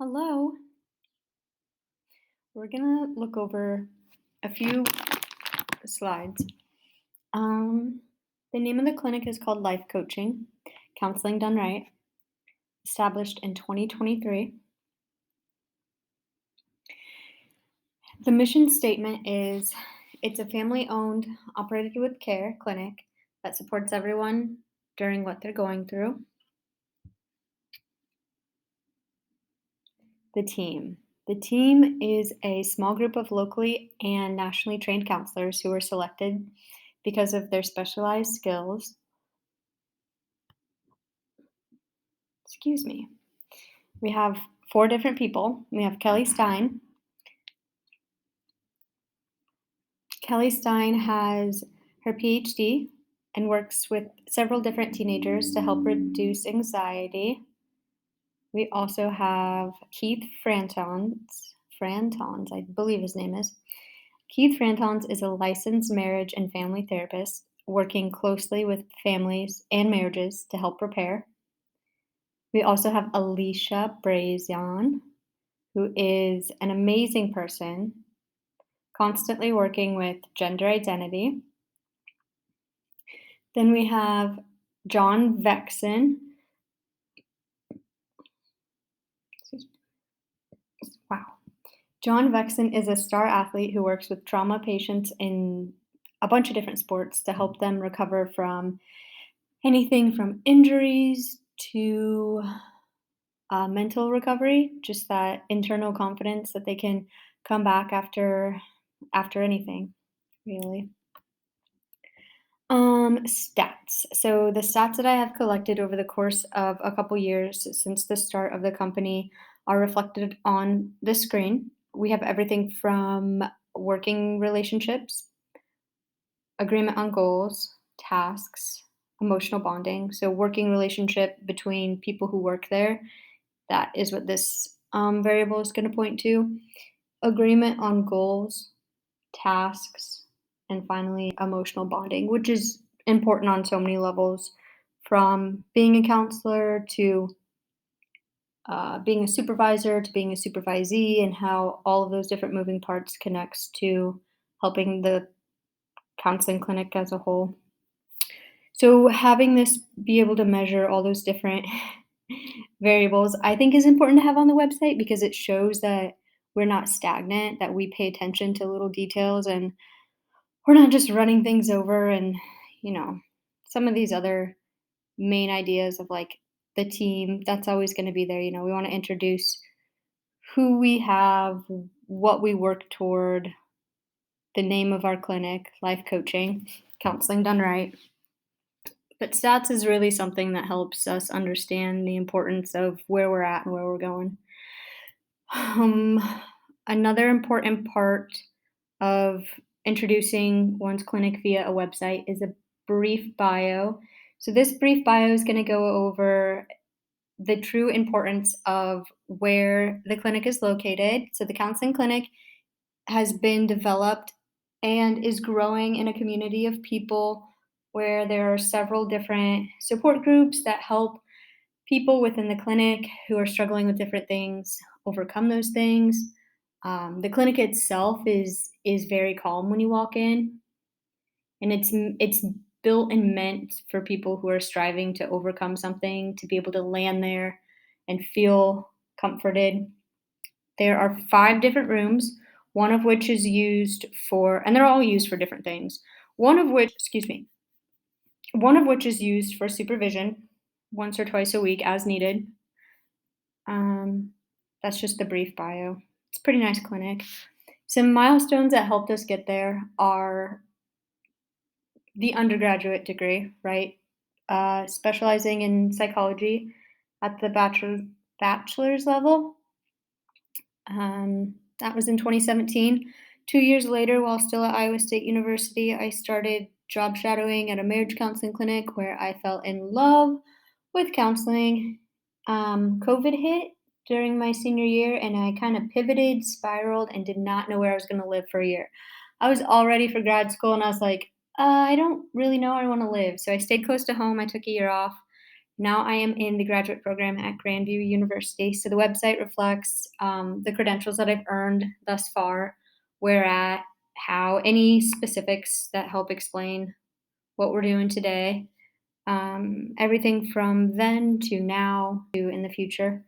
Hello. We're gonna look over a few slides. Um, the name of the clinic is called Life Coaching, Counseling Done Right, established in 2023. The mission statement is it's a family owned, operated with care clinic that supports everyone during what they're going through. The team. The team is a small group of locally and nationally trained counselors who were selected because of their specialized skills. Excuse me. We have four different people. We have Kelly Stein. Kelly Stein has her PhD and works with several different teenagers to help reduce anxiety. We also have Keith Frantons, I believe his name is. Keith Frantons is a licensed marriage and family therapist working closely with families and marriages to help repair. We also have Alicia Brazion, who is an amazing person, constantly working with gender identity. Then we have John Vexen. Wow. John Vexen is a star athlete who works with trauma patients in a bunch of different sports to help them recover from anything from injuries to mental recovery, just that internal confidence that they can come back after anything, really. Stats. So the stats that I have collected over the course of a couple years since the start of the company are reflected on the screen. We have everything from working relationships, agreement on goals, tasks, emotional bonding. So working relationship between people who work there, that is what this variable is going to point to. Agreement on goals, tasks, and finally, emotional bonding, which is important on so many levels from being a counselor to being a supervisor to being a supervisee, and how all of those different moving parts connects to helping the counseling clinic as a whole. So having this be able to measure all those different variables, I think is important to have on the website because it shows that we're not stagnant, that we pay attention to little details and we're not just running things over and, you know, some of these other main ideas of like the team, that's always going to be there. We want to introduce who we have, what we work toward, the name of our clinic, Life Coaching, Counseling Done Right. But stats is really something that helps us understand the importance of where we're at and where we're going. Um, Another important part of introducing one's clinic via a website is a brief bio. So, this brief bio is going to go over the true importance of where the clinic is located. So, the counseling clinic has been developed and is growing in a community of people where there are several different support groups that help people within the clinic who are struggling with different things overcome those things. The clinic itself is very calm when you walk in, and it's built and meant for people who are striving to overcome something to be able to land there and feel comforted. There are 5 different rooms, one of which is used for, and they're all used for different things. One of which is used for supervision once or twice a week as needed. Um, that's just the brief bio. It's a pretty nice clinic. Some milestones that helped us get there are the undergraduate degree, right? Specializing in psychology at the bachelor's level. That was in 2017. 2 years later, while still at Iowa State University, I started job shadowing at a marriage counseling clinic where I fell in love with counseling. COVID hit during my senior year, and I kind of pivoted, spiraled, and did not know where I was going to live for a year. I was all ready for grad school, and I was like, I don't really know where I want to live. So I stayed close to home. I took a year off, Now I am in the graduate program at Grandview University. So the website reflects the credentials that I've earned thus far, where at, how, any specifics that help explain what we're doing today, everything from then to now to in the future.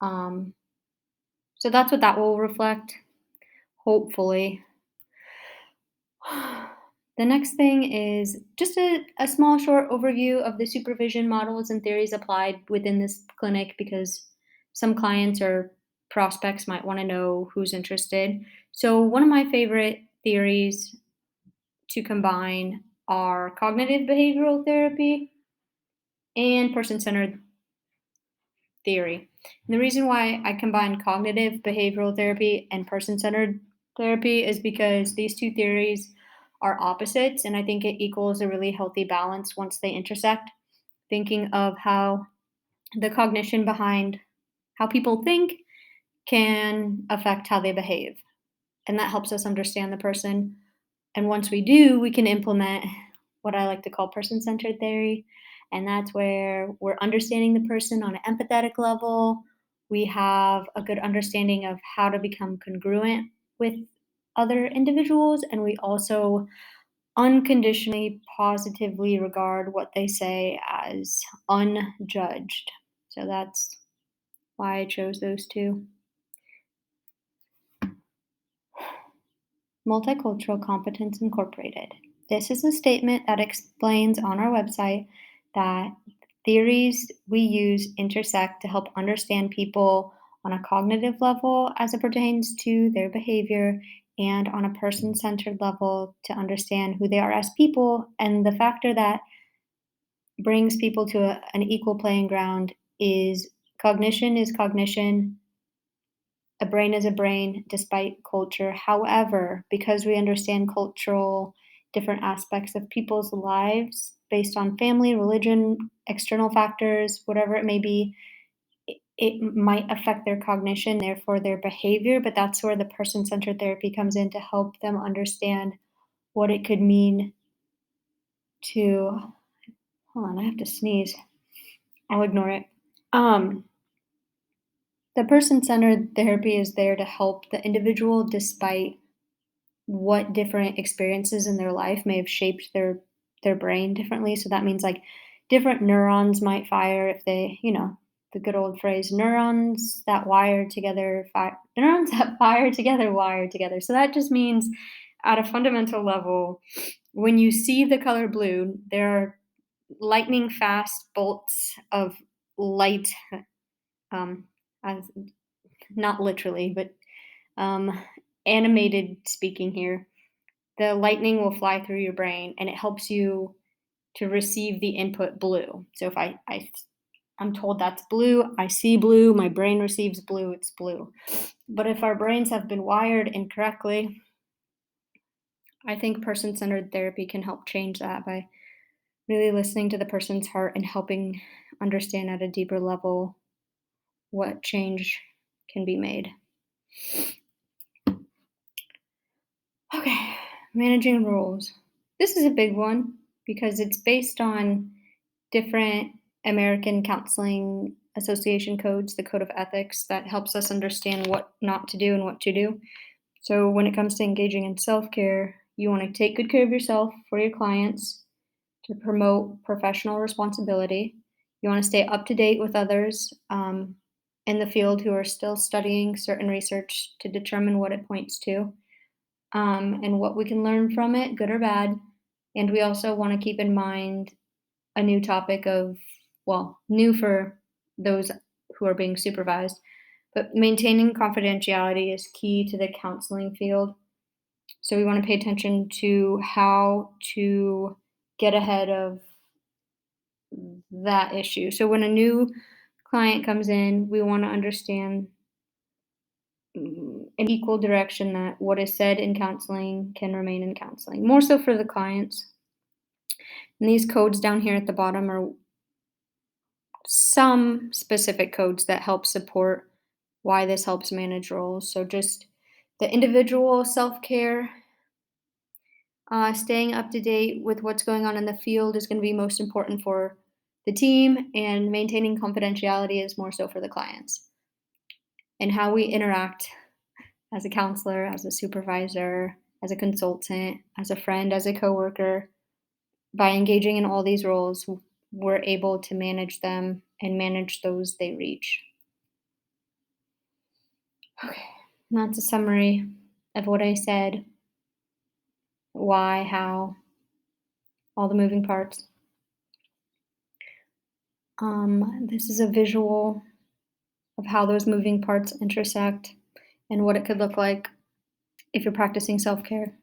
Um, so that's what that will reflect, hopefully. The next thing is just a small short overview of the supervision models and theories applied within this clinic because some clients or prospects might want to know who's interested. So, one of my favorite theories to combine are cognitive behavioral therapy and person centered theory. And the reason why I combine cognitive behavioral therapy and person centered therapy is because these two theories are opposites, and I think it equals a really healthy balance once they intersect. Thinking of how the cognition behind how people think can affect how they behave, and that helps us understand the person. And once we do, we can implement what I like to call person centered theory. And that's where we're understanding the person on an empathetic level. We have a good understanding of how to become congruent with other individuals. And we also unconditionally positively regard what they say as unjudged. So that's why I chose those two. Multicultural Competence Incorporated. This is a statement that explains on our website that theories we use intersect to help understand people on a cognitive level as it pertains to their behavior and on a person centered level to understand who they are as people. And the factor that brings people to an equal playing ground is cognition, a brain is a brain despite culture. However, because we understand cultural different aspects of people's lives based on family, religion, external factors, whatever it may be, it might affect their cognition, therefore their behavior. But that's where the person centered therapy comes in to help them understand what it could mean to. Hold on, I have to sneeze. I'll ignore it. Um, the person centered therapy is there to help the individual despite what different experiences in their life may have shaped their brain differently. So that means like different neurons might fire if they, the good old phrase, neurons that wire together fire, neurons that fire together wire together. So that just means at a fundamental level, when you see the color blue, there are lightning fast bolts of light, um, as, not literally, but um, animated speaking here, the lightning will fly through your brain and it helps you to receive the input blue. So if I'm told that's blue, I see blue, my brain receives blue, it's blue. But if our brains have been wired incorrectly, I think person centered therapy can help change that by really listening to the person's heart and helping understand at a deeper level what change can be made. Okay, managing rules. This is a big one because it's based on different American Counseling Association codes, the Code of Ethics, that helps us understand what not to do and what to do. So, when it comes to engaging in self care, you want to take good care of yourself for your clients to promote professional responsibility. You want to stay up to date with others in the field who are still studying certain research to determine what it points to and what we can learn from it, good or bad. And we also want to keep in mind a new topic of, well, new for those who are being supervised, but maintaining confidentiality is key to the counseling field. So we want to pay attention to how to get ahead of that issue. So when a new client comes in, we want to understand in equal direction that what is said in counseling can remain in counseling, more so for the clients. And these codes down here at the bottom are some specific codes that help support why this helps manage roles. So just the individual self-care, staying up to date with what's going on in the field is going to be most important for the team, and maintaining confidentiality is more so for the clients. And how we interact as a counselor, as a supervisor, as a consultant, as a friend, as a coworker, by engaging in all these roles, we're able to manage them and manage those they reach. Okay, that's a summary of what I said, why, how, all the moving parts. This is a visual of how those moving parts intersect and what it could look like if you're practicing self care.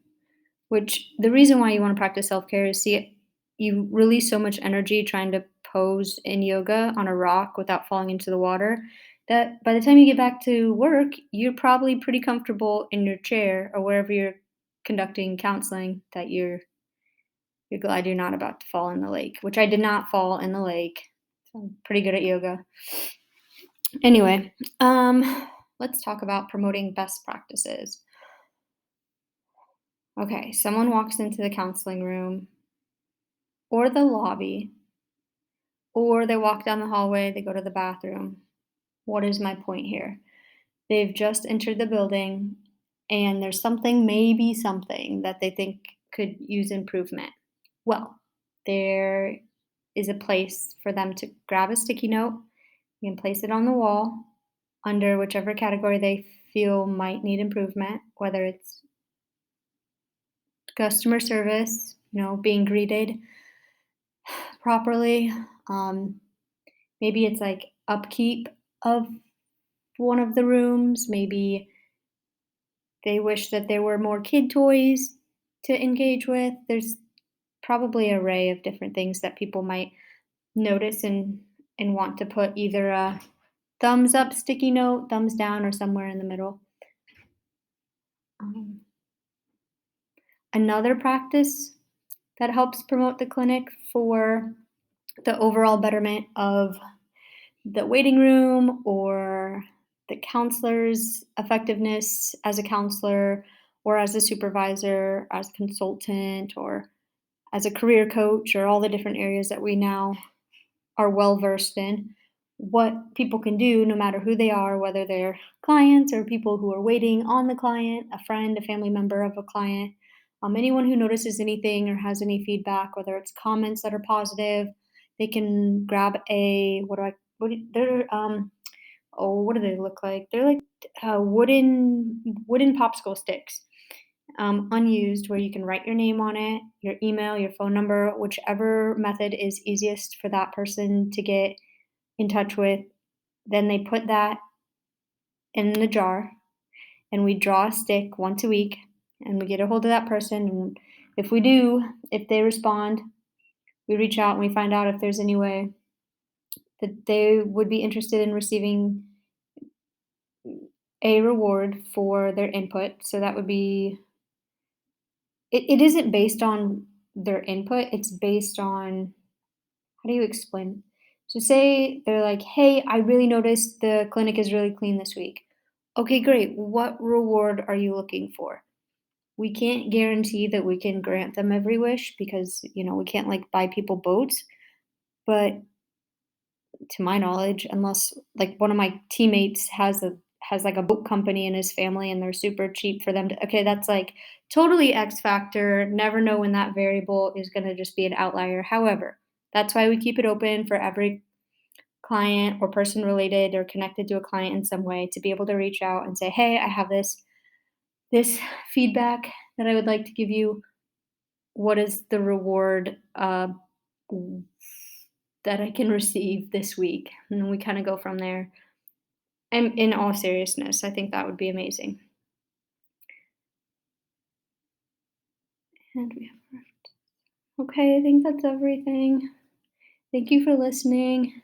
Which the reason why you want to practice self care is see, you release so much energy trying to pose in yoga on a rock without falling into the water that by the time you get back to work, you're probably pretty comfortable in your chair or wherever you're conducting counseling that you're glad you're not about to fall in the lake, which I did not fall in the lake. So I'm pretty good at yoga. Anyway, let's talk about promoting best practices. Okay, someone walks into the counseling room or the lobby, or they walk down the hallway, they go to the bathroom. What is my point here? They've just entered the building and there's something, maybe something that they think could use improvement. Well, there is a place for them to grab a sticky note. You can place it on the wall under whichever category they feel might need improvement, whether it's customer service, being greeted properly. Maybe it's like upkeep of one of the rooms. Maybe they wish that there were more kid toys to engage with. There's probably an array of different things that people might notice and want to put either a thumbs up sticky note, thumbs down, or somewhere in the middle. Um, Another practice that helps promote the clinic for the overall betterment of the waiting room or the counselor's effectiveness as a counselor or as a supervisor, as a consultant, or as a career coach, or all the different areas that we now are well versed in. What people can do, no matter who they are, whether they're clients or people who are waiting on the client, a friend, a family member of a client, anyone who notices anything or has any feedback, whether it's comments that are positive, they can grab a they're oh, what do they look like? They're like wooden popsicle sticks, unused, where you can write your name on it, your email, your phone number, whichever method is easiest for that person to get in touch with. Then they put that in the jar, and we draw a stick once a week, and we get a hold of that person. And if they respond, we reach out and we find out if there's any way that they would be interested in receiving a reward for their input. So that would be it isn't based on their input, it's based on how do you explain? So say they're like, "Hey, I really noticed the clinic is really clean this week." Okay, great. What reward are you looking for? We can't guarantee that we can grant them every wish because, we can't like buy people boats, but to my knowledge, unless like one of my teammates has like a boat company in his family and they're super cheap for them to okay, that's like totally X factor. Never know when that variable is gonna just be an outlier. However, that's why we keep it open for every client or person related or connected to a client in some way to be able to reach out and say, "Hey, I have this feedback that I would like to give you. What is the reward that I can receive this week?" And then we kind of go from there. And in all seriousness, I think that would be amazing. And we have okay, I think that's everything. Thank you for listening.